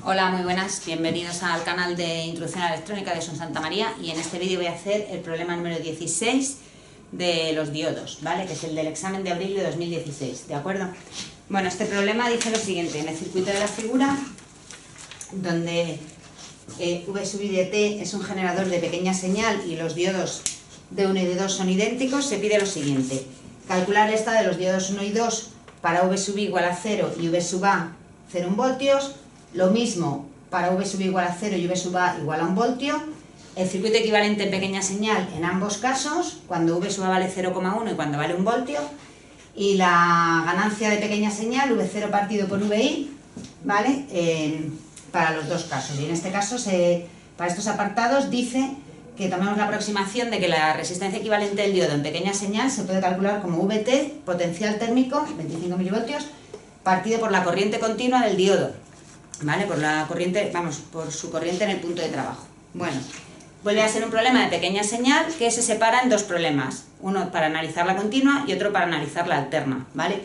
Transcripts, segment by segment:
Hola, muy buenas, bienvenidos al canal de Introducción a la Electrónica de Son Santa María, y en este vídeo voy a hacer el problema número 16 de los diodos, ¿vale? Que es el del examen de abril de 2016, ¿de acuerdo? Bueno, este problema dice lo siguiente: en el circuito de la figura, donde V sub I de T es un generador de pequeña señal y los diodos D1 y D2 son idénticos, se pide lo siguiente: calcular el estado de los diodos 1 y 2 para V sub I igual a 0 y V sub A 0 voltios. Lo mismo para V sub I igual a 0 y V sub A igual a 1 voltio. El circuito equivalente en pequeña señal en ambos casos, cuando V sub A vale 0,1 y cuando vale 1 voltio. Y la ganancia de pequeña señal, V0 partido por VI, ¿vale? Para los dos casos. Y en este caso, para estos apartados, dice que tomemos la aproximación de que la resistencia equivalente del diodo en pequeña señal se puede calcular como VT, potencial térmico, 25 milivoltios, partido por la corriente continua del diodo. ¿Vale? Por la corriente, por su corriente en el punto de trabajo. Bueno, vuelve a ser un problema de pequeña señal que se separa en dos problemas. Uno para analizar la continua y otro para analizar la alterna, ¿vale?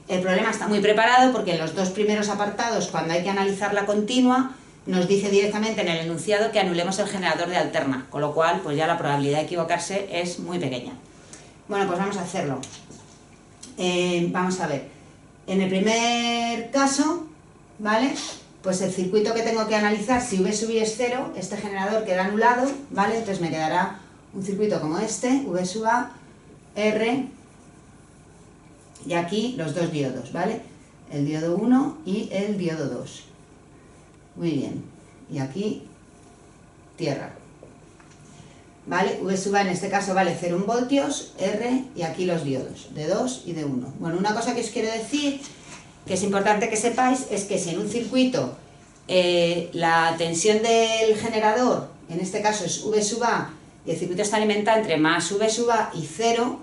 El problema está muy preparado porque en los dos primeros apartados, cuando hay que analizar la continua, nos dice directamente en el enunciado que anulemos el generador de alterna, con lo cual, pues ya la probabilidad de equivocarse es muy pequeña. Bueno, pues vamos a hacerlo. Vamos a ver. En el primer caso, ¿vale? Pues el circuito que tengo que analizar, si V sub I es 0, este generador queda anulado, ¿vale? Entonces me quedará un circuito como este, V sub A, R, y aquí los dos diodos, ¿vale? El diodo 1 y el diodo 2. Muy bien. Y aquí, tierra. ¿Vale? V sub A en este caso vale 0 voltios, R, y aquí los diodos, D2 y D1. Bueno, una cosa que os quiero decir, que es importante que sepáis, es que si en un circuito la tensión del generador, en este caso es V sub A, y el circuito está alimentado entre más V sub A y 0,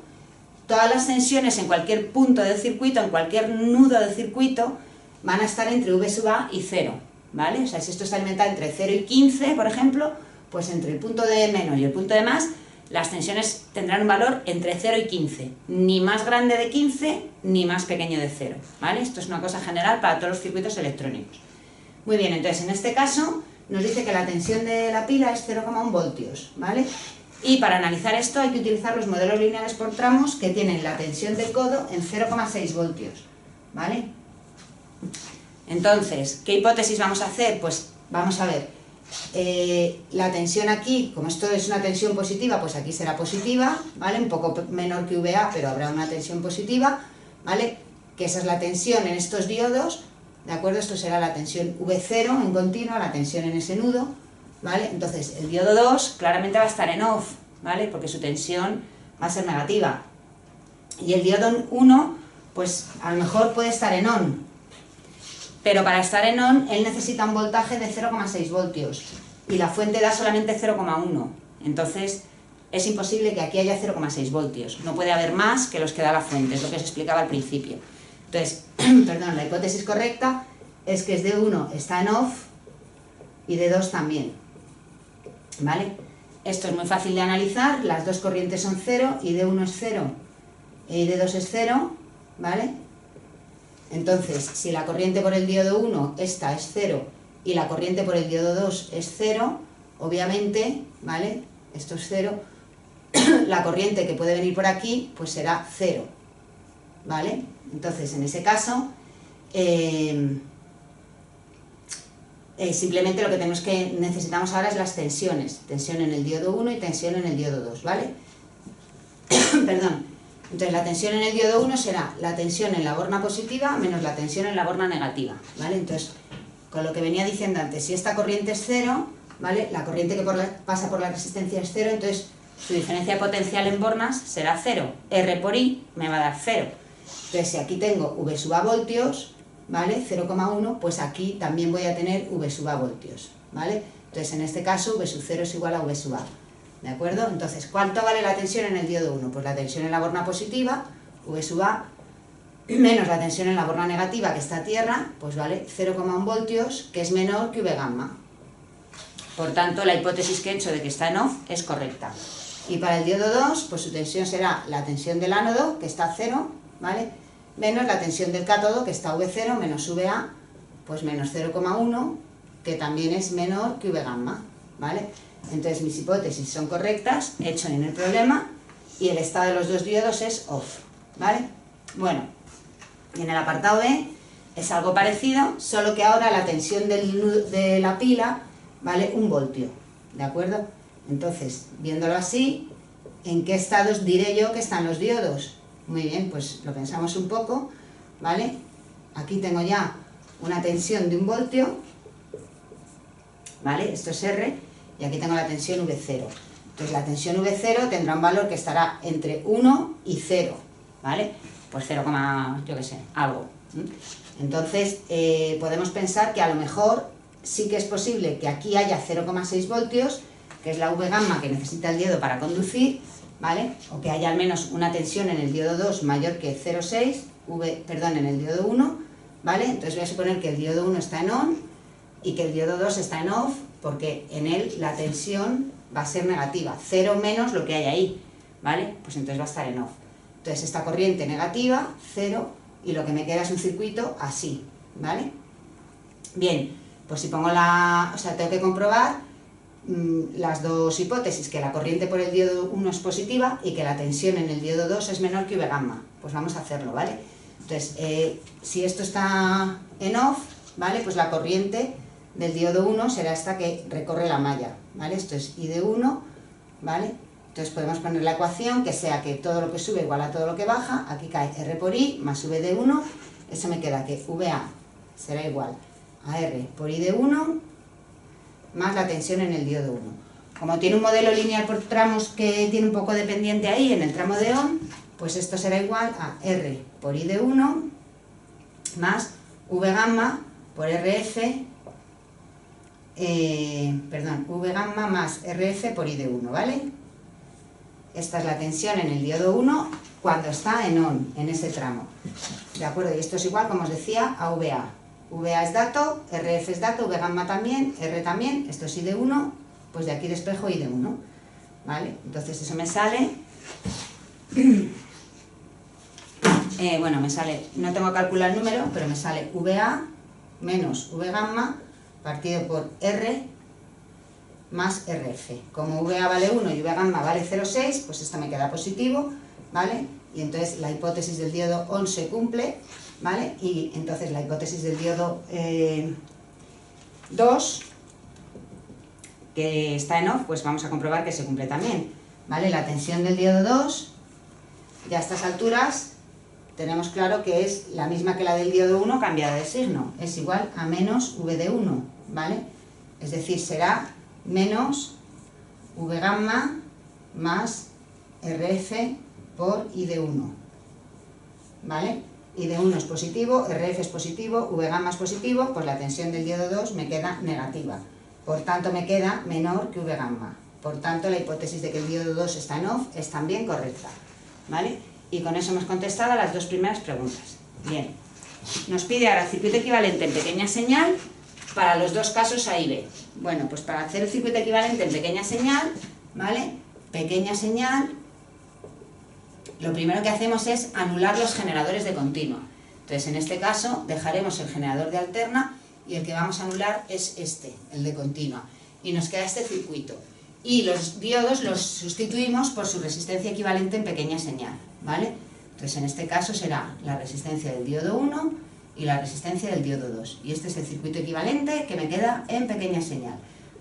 todas las tensiones en cualquier punto del circuito, en cualquier nudo del circuito, van a estar entre V sub A y 0, ¿vale? O sea, si esto está alimentado entre 0 y 15, por ejemplo, pues entre el punto de menos y el punto de más, las tensiones tendrán un valor entre 0 y 15, ni más grande de 15 ni más pequeño de 0, ¿vale? Esto es una cosa general para todos los circuitos electrónicos. Muy bien, entonces en este caso nos dice que la tensión de la pila es 0,1 voltios, ¿vale? Y para analizar esto hay que utilizar los modelos lineales por tramos que tienen la tensión del codo en 0,6 voltios, ¿vale? Entonces, ¿qué hipótesis vamos a hacer? Pues vamos a ver. La tensión aquí, como esto es una tensión positiva, pues aquí será positiva, ¿vale? Un poco menor que VA, pero habrá una tensión positiva, ¿vale? Que esa es la tensión en estos diodos, ¿de acuerdo? Esto será la tensión V0 en continua, la tensión en ese nudo, ¿vale? Entonces, el diodo 2 claramente va a estar en off, ¿vale? Porque su tensión va a ser negativa. Y el diodo 1, pues a lo mejor puede estar en on. Pero para estar en on, él necesita un voltaje de 0,6 voltios y la fuente da solamente 0,1. Entonces, es imposible que aquí haya 0,6 voltios. No puede haber más que los que da la fuente, es lo que os explicaba al principio. Entonces, perdón, la hipótesis correcta es que D1 está en off y D2 también, ¿vale? Esto es muy fácil de analizar, las dos corrientes son 0 y D1 es 0 y D2 es 0, ¿vale? Entonces, si la corriente por el diodo 1, esta es 0, y la corriente por el diodo 2 es 0, obviamente, ¿vale? Esto es 0, la corriente que puede venir por aquí, pues será 0, ¿vale? Entonces, en ese caso, simplemente lo que necesitamos ahora es las tensiones. Tensión en el diodo 1 y tensión en el diodo 2, ¿vale? Perdón. Entonces la tensión en el diodo 1 será la tensión en la borna positiva menos la tensión en la borna negativa, ¿vale? Entonces, con lo que venía diciendo antes, si esta corriente es 0, ¿vale? La corriente que pasa por la resistencia es 0, entonces su diferencia potencial en bornas será 0. R por I me va a dar 0. Entonces, si aquí tengo V sub A voltios, ¿vale? 0,1, pues aquí también voy a tener V sub A voltios, ¿vale? Entonces, en este caso, V sub 0 es igual a V sub A. ¿De acuerdo? Entonces, ¿cuánto vale la tensión en el diodo 1? Pues la tensión en la borna positiva, V sub A, menos la tensión en la borna negativa, que está a tierra, pues vale 0,1 voltios, que es menor que V gamma. Por tanto, la hipótesis que he hecho de que está en off es correcta. Y para el diodo 2, pues su tensión será la tensión del ánodo, que está a 0, ¿vale? Menos la tensión del cátodo, que está a V0, menos VA, pues menos 0,1, que también es menor que V gamma, ¿vale? Entonces mis hipótesis son correctas, he hecho en el problema, y el estado de los dos diodos es off, ¿vale? Bueno, y en el apartado B es algo parecido, solo que ahora la tensión de la pila vale 1 voltio, ¿de acuerdo? Entonces, viéndolo así, ¿en qué estados diré yo que están los diodos? Muy bien, pues lo pensamos un poco, ¿vale? Aquí tengo ya una tensión de 1 voltio, ¿vale? Esto es R, y aquí tengo la tensión V0. Entonces la tensión V0 tendrá un valor que estará entre 1 y 0, ¿vale? Pues 0, yo qué sé, algo. Entonces podemos pensar que a lo mejor sí que es posible que aquí haya 0,6 voltios, que es la V gamma que necesita el diodo para conducir, ¿vale? O que haya al menos una tensión en el diodo 2 mayor que 0,6, en el diodo 1, ¿vale? Entonces voy a suponer que el diodo 1 está en on y que el diodo 2 está en off, porque en él la tensión va a ser negativa, 0 menos lo que hay ahí, ¿vale? Pues entonces va a estar en off. Entonces esta corriente negativa, 0, y lo que me queda es un circuito así, ¿vale? Bien, pues si pongo tengo que comprobar las dos hipótesis, que la corriente por el diodo 1 es positiva y que la tensión en el diodo 2 es menor que V gamma. Pues vamos a hacerlo, ¿vale? Entonces, si esto está en off, ¿vale? Pues la corriente del diodo 1 será esta que recorre la malla, ¿vale? Esto es I de 1, ¿vale? Entonces podemos poner la ecuación que sea que todo lo que sube igual a todo lo que baja, aquí cae R por I más V de 1, eso me queda que VA será igual a R por I de 1 más la tensión en el diodo 1. Como tiene un modelo lineal por tramos que tiene un poco de pendiente ahí en el tramo de on, pues esto será igual a R por I de 1 más V gamma por RF, V gamma más RF por I de 1, ¿vale? Esta es la tensión en el diodo 1 cuando está en on, en ese tramo. ¿De acuerdo? Y esto es igual, como os decía, a VA. VA es dato, RF es dato, V gamma también, R también, esto es I de 1, pues de aquí despejo I de 1. ¿Vale? Entonces eso me sale... me sale, no tengo que calcular el número, pero me sale VA menos V gamma partido por R más RF. Como VA vale 1 y V gamma vale 0,6, pues esto me queda positivo, ¿vale? Y entonces la hipótesis del diodo on se cumple, ¿vale? Y entonces la hipótesis del diodo 2, que está en off, pues vamos a comprobar que se cumple también, ¿vale? La tensión del diodo 2, ya a estas alturas, tenemos claro que es la misma que la del diodo 1 cambiada de signo, es igual a menos V de 1, ¿vale? Es decir, será menos V gamma más RF por I de 1, ¿vale? I de 1 es positivo, RF es positivo, V gamma es positivo, pues la tensión del diodo 2 me queda negativa, por tanto me queda menor que V gamma, por tanto la hipótesis de que el diodo 2 está en off es también correcta, ¿vale? Y con eso hemos contestado a las dos primeras preguntas. Bien, nos pide ahora circuito equivalente en pequeña señal para los dos casos A y B. Bueno, pues para hacer el circuito equivalente en pequeña señal, ¿vale? Pequeña señal, lo primero que hacemos es anular los generadores de continua. Entonces, en este caso, dejaremos el generador de alterna y el que vamos a anular es este, el de continua. Y nos queda este circuito. Y los diodos los sustituimos por su resistencia equivalente en pequeña señal, ¿vale? Entonces, en este caso será la resistencia del diodo 1 y la resistencia del diodo 2. Y este es el circuito equivalente que me queda en pequeña señal.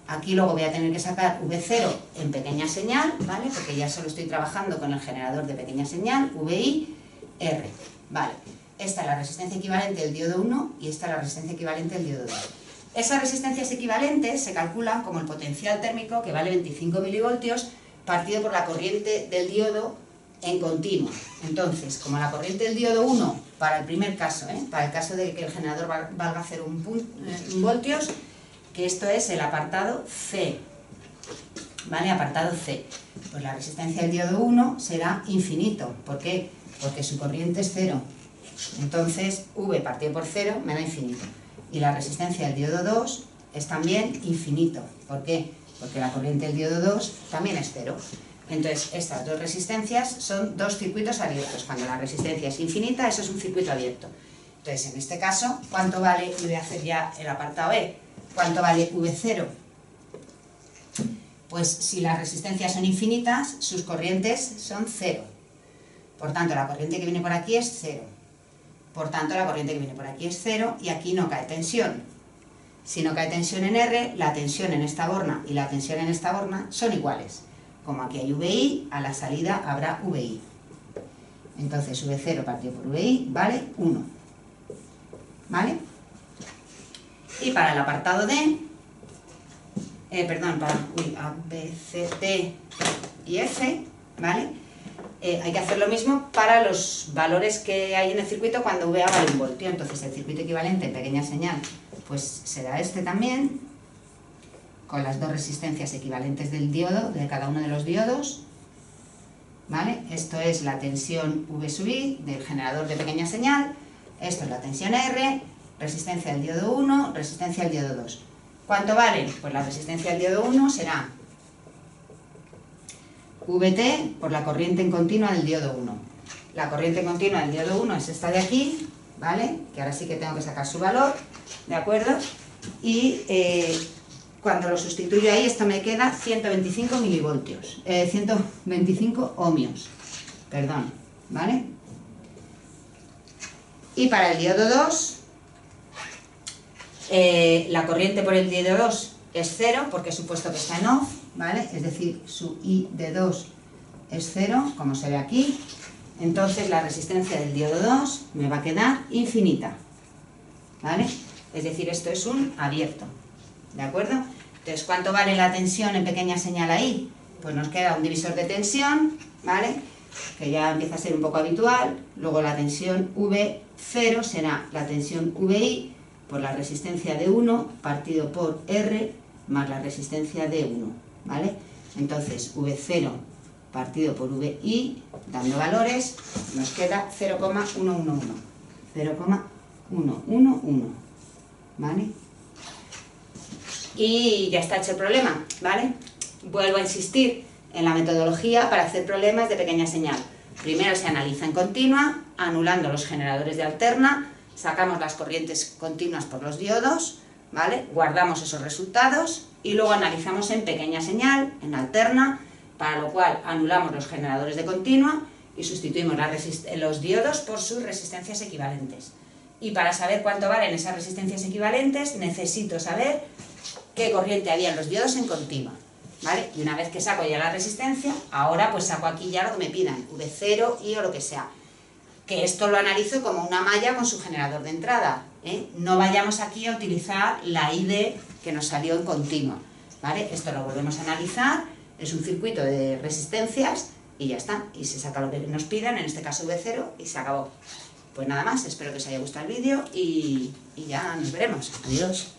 Aquí luego voy a tener que sacar V0 en pequeña señal, ¿vale? Porque ya solo estoy trabajando con el generador de pequeña señal, VI, R, ¿vale? Esta es la resistencia equivalente del diodo 1 y esta es la resistencia equivalente del diodo 2. Esas resistencias equivalentes se calculan como el potencial térmico, que vale 25 milivoltios, partido por la corriente del diodo en continuo. Entonces, como la corriente del diodo 1, para el primer caso, para el caso de que el generador valga 0,1 voltios, que esto es el apartado C, ¿vale? Apartado C. Pues la resistencia del diodo 1 será infinito. ¿Por qué? Porque su corriente es 0. Entonces, V partido por 0 me da infinito. Y la resistencia del diodo 2 es también infinito. ¿Por qué? Porque la corriente del diodo 2 también es 0. Entonces, estas dos resistencias son dos circuitos abiertos. Cuando la resistencia es infinita, eso es un circuito abierto. Entonces, en este caso, ¿cuánto vale? Y voy a hacer ya el apartado E. ¿Cuánto vale V0? Pues si las resistencias son infinitas, sus corrientes son 0. Por tanto, la corriente que viene por aquí es 0. Por tanto, la corriente que viene por aquí es 0 y aquí no cae tensión. Si no cae tensión en R, la tensión en esta borna y la tensión en esta borna son iguales. Como aquí hay VI, a la salida habrá VI. Entonces, V0 partido por VI vale 1. ¿Vale? Y para el apartado D, para A, B, C, D y F, ¿vale? Hay que hacer lo mismo para los valores que hay en el circuito cuando VA vale 1 voltio. Entonces, el circuito equivalente en pequeña señal pues será este también, con las dos resistencias equivalentes del diodo, de cada uno de los diodos, ¿vale? Esto es la tensión V sub I del generador de pequeña señal, esto es la tensión R, resistencia del diodo 1, resistencia del diodo 2. ¿Cuánto vale? Pues la resistencia del diodo 1 será VT por la corriente en continua del diodo 1. La corriente en continua del diodo 1 es esta de aquí, ¿vale? Que ahora sí que tengo que sacar su valor, ¿de acuerdo? Y cuando lo sustituyo ahí, esto me queda 125 milivoltios, 125 ohmios, perdón, ¿vale? Y para el diodo 2, la corriente por el diodo 2 es 0, porque he supuesto que está en off, ¿vale? Es decir, su I de 2 es 0, como se ve aquí. Entonces la resistencia del diodo 2 me va a quedar infinita, ¿vale? Es decir, esto es un abierto, ¿de acuerdo? Entonces, ¿cuánto vale la tensión en pequeña señal ahí? Pues nos queda un divisor de tensión, ¿vale? Que ya empieza a ser un poco habitual. Luego la tensión V0 será la tensión VI por la resistencia de 1 partido por R más la resistencia de 1, ¿vale? Entonces, V0 partido por VI, dando valores, nos queda 0,111. 0,111, ¿vale? Y ya está hecho el problema, ¿vale? Vuelvo a insistir en la metodología para hacer problemas de pequeña señal. Primero se analiza en continua, anulando los generadores de alterna, sacamos las corrientes continuas por los diodos, ¿vale? Guardamos esos resultados y luego analizamos en pequeña señal, en alterna, para lo cual anulamos los generadores de continua y sustituimos los diodos por sus resistencias equivalentes. Y para saber cuánto valen esas resistencias equivalentes, necesito saber qué corriente había en los diodos en continua, ¿vale? Y una vez que saco ya la resistencia, ahora pues saco aquí ya lo que me pidan, V0, I o lo que sea. Que esto lo analizo como una malla con su generador de entrada, ¿eh? No vayamos aquí a utilizar la ID que nos salió en continua, ¿vale? Esto lo volvemos a analizar, es un circuito de resistencias y ya está. Y se saca lo que nos pidan, en este caso V0, y se acabó. Pues nada más, espero que os haya gustado el vídeo y ya nos veremos. Adiós.